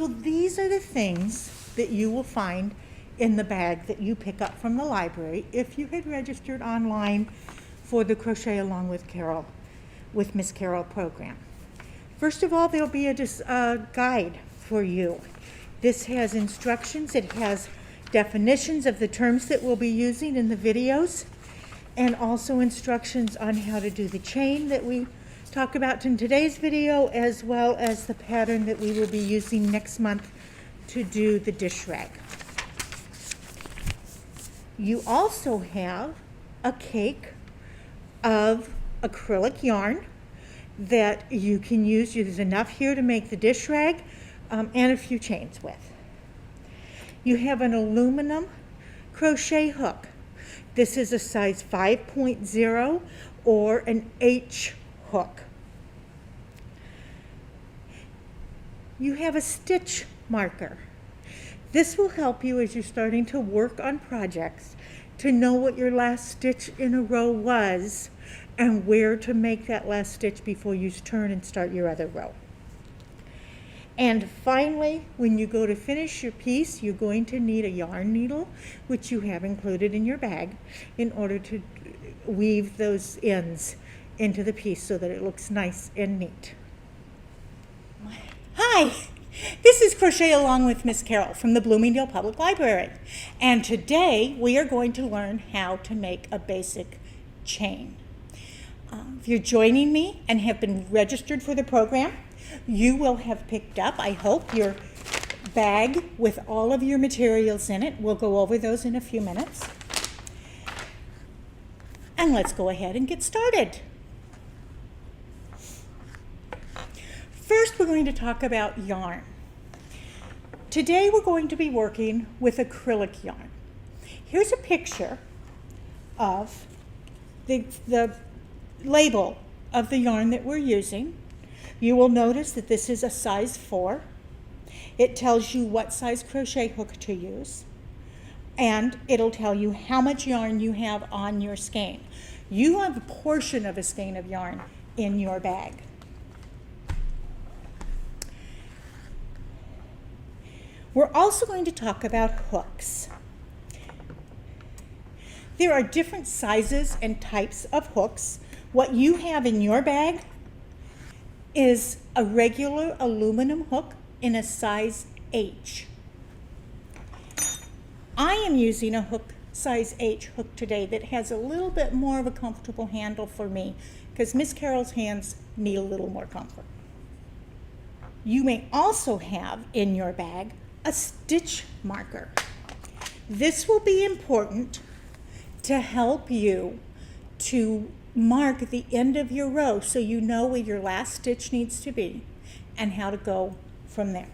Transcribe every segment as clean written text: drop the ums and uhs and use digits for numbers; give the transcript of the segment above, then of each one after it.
these are the things that you will find in the bag that you pick up from the library if you had registered online for the Crochet Along with Carol, with Miss Carol program. First of all, there'll be a guide for you. This has instructions, it has definitions of the terms that we'll be using in the videos, and also instructions on how to do the chain that we talk about in today's video, as well as the pattern that we will be using next month to do the dish rag. You also have a cake of acrylic yarn that you can use. There's enough here to make the dish rag and a few chains with. You have an aluminum crochet hook. This is a size 5.0 or an H hook. You have a stitch marker. This will help you as you're starting to work on projects to know what your last stitch in a row was and where to make that last stitch before you turn and start your other row. And finally, when you go to finish your piece, you're going to need a yarn needle, which you have included in your bag, in order to weave those ends into the piece so that it looks nice and neat. Hi, this is Crochet Along with Miss Carol from the Bloomingdale Public Library. And today we are going to learn how to make a basic chain. If you're joining me and have been registered for the program, you will have picked up, I hope, your bag with all of your materials in it. We'll go over those in a few minutes. And let's go ahead and get started. First, we're going to talk about yarn. Today, we're going to be working with acrylic yarn. Here's a picture of the label of the yarn that we're using. You will notice that this is a size 4. It tells you what size crochet hook to use, and it'll tell you how much yarn you have on your skein. You have a portion of a skein of yarn in your bag. We're also going to talk about hooks. There are different sizes and types of hooks. What you have in your bag is a regular aluminum hook in a size H. I am using a hook size H hook today that has a little bit more of a comfortable handle for me because Miss Carol's hands need a little more comfort. You may also have in your bag a stitch marker. This will be important to help you to mark the end of your row so you know where your last stitch needs to be and how to go from there.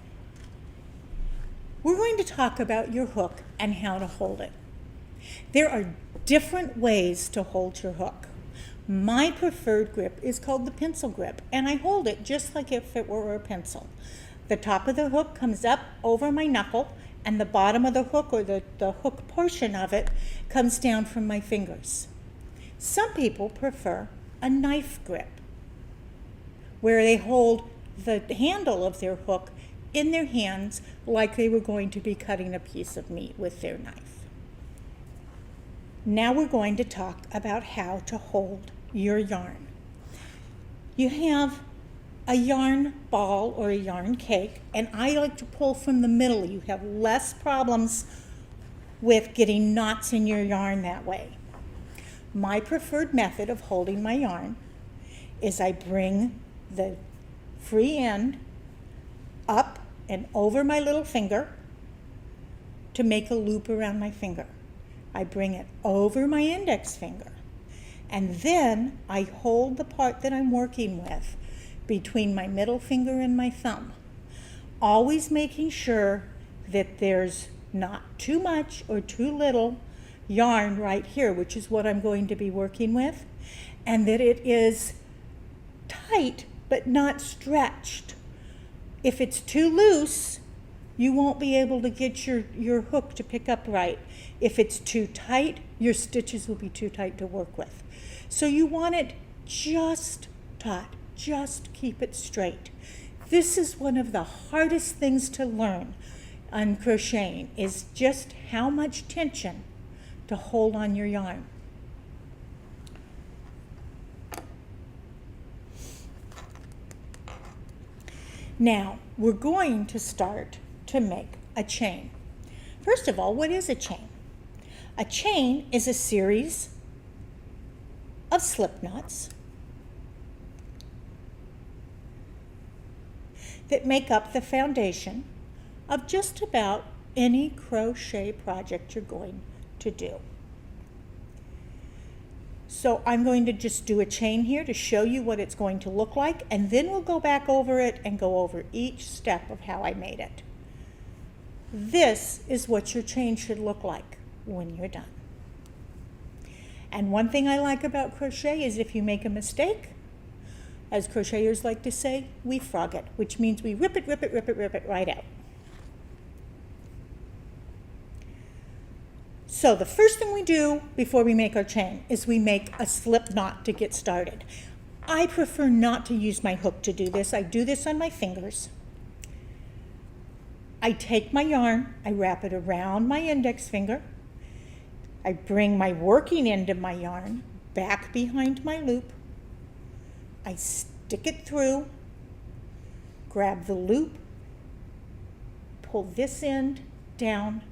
We're going to talk about your hook and how to hold it. There are different ways to hold your hook. My preferred grip is called the pencil grip, and I hold it just like if it were a pencil. The top of the hook comes up over my knuckle, and the bottom of the hook, or the hook portion of it, comes down from my fingers. Some people prefer a knife grip, where they hold the handle of their hook in their hands like they were going to be cutting a piece of meat with their knife. Now we're going to talk about how to hold your yarn. You have a yarn ball or a yarn cake, and I like to pull from the middle. You have less problems with getting knots in your yarn that way. My preferred method of holding my yarn is I bring the free end up and over my little finger to make a loop around my finger. I bring it over my index finger, and then I hold the part that I'm working with between my middle finger and my thumb, always making sure that there's not too much or too little yarn right here, which is what I'm going to be working with, and that it is tight but not stretched. If it's too loose, you won't be able to get your hook to pick up right. If it's too tight, your stitches will be too tight to work with. So you want it just taut. Just keep it straight. This is one of the hardest things to learn on crocheting, is just how much tension to hold on your yarn. Now, we're going to start to make a chain. First of all, what is a chain? A chain is a series of slip knots that make up the foundation of just about any crochet project you're going to do. So I'm going to just do a chain here to show you what it's going to look like, and then we'll go back over it and go over each step of how I made it. This is what your chain should look like when you're done. And one thing I like about crochet is if you make a mistake, as crocheters like to say, we frog it, which means we rip it right out. So the first thing we do before we make our chain is we make a slip knot to get started. I prefer not to use my hook to do this. I do this on my fingers. I take my yarn, I wrap it around my index finger. I bring my working end of my yarn back behind my loop. I stick it through, grab the loop, pull this end down,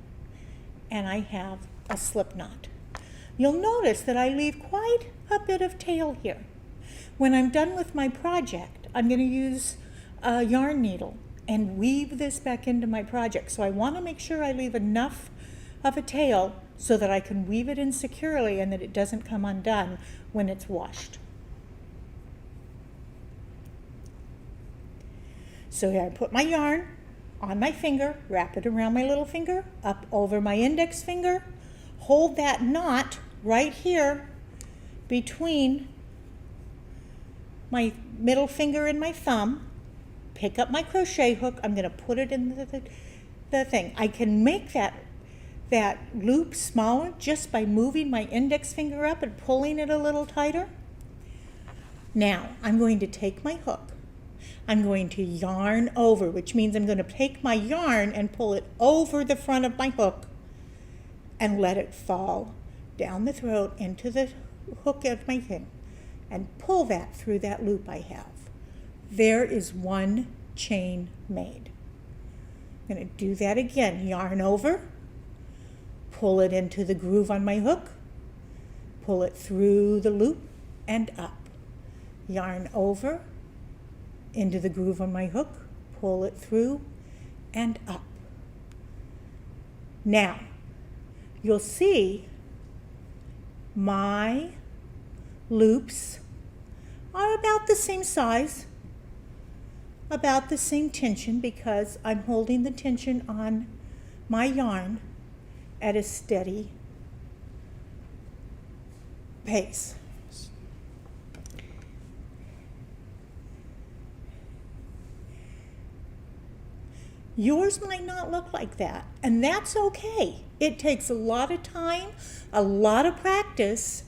and I have a slip knot. You'll notice that I leave quite a bit of tail here. When I'm done with my project, I'm going to use a yarn needle and weave this back into my project. So I want to make sure I leave enough of a tail so that I can weave it in securely and that it doesn't come undone when it's washed. So here I put my yarn on my finger, wrap it around my little finger, up over my index finger, hold that knot right here between my middle finger and my thumb, pick up my crochet hook, I'm going to put it in the thing. I can make that loop smaller just by moving my index finger up and pulling it a little tighter. Now, I'm going to take my hook. I'm going to yarn over, which means I'm going to take my yarn and pull it over the front of my hook and let it fall down the throat into the hook of my thing and pull that through that loop I have. There is one chain made. I'm going to do that again. Yarn over, pull it into the groove on my hook, pull it through the loop and up. Yarn over, into the groove on my hook, pull it through and up. Now, you'll see my loops are about the same size, about the same tension, because I'm holding the tension on my yarn at a steady pace. Yours might not look like that, and that's okay. It takes a lot of time, a lot of practice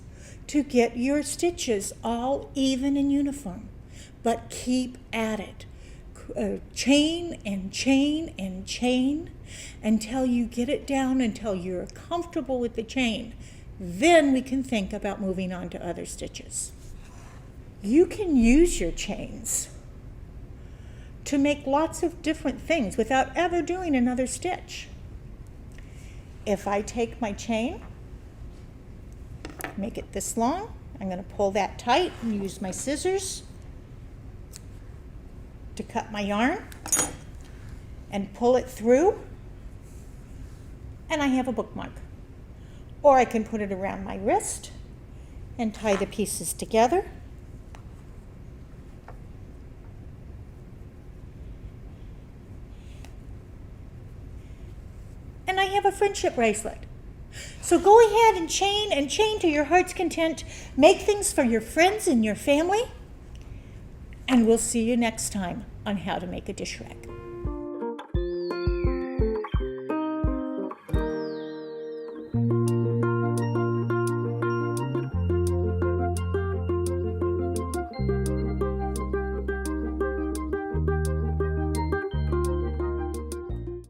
to get your stitches all even and uniform, but keep at it. Chain and chain and chain until you get it down, until you're comfortable with the chain. Then we can think about moving on to other stitches. You can use your chains to make lots of different things without ever doing another stitch. If I take my chain, make it this long, I'm going to pull that tight and use my scissors to cut my yarn and pull it through, and I have a bookmark. Or I can put it around my wrist and tie the pieces together. And I have a friendship bracelet. So go ahead and chain to your heart's content. Make things for your friends and your family. And we'll see you next time on How to Make a Dish Rack.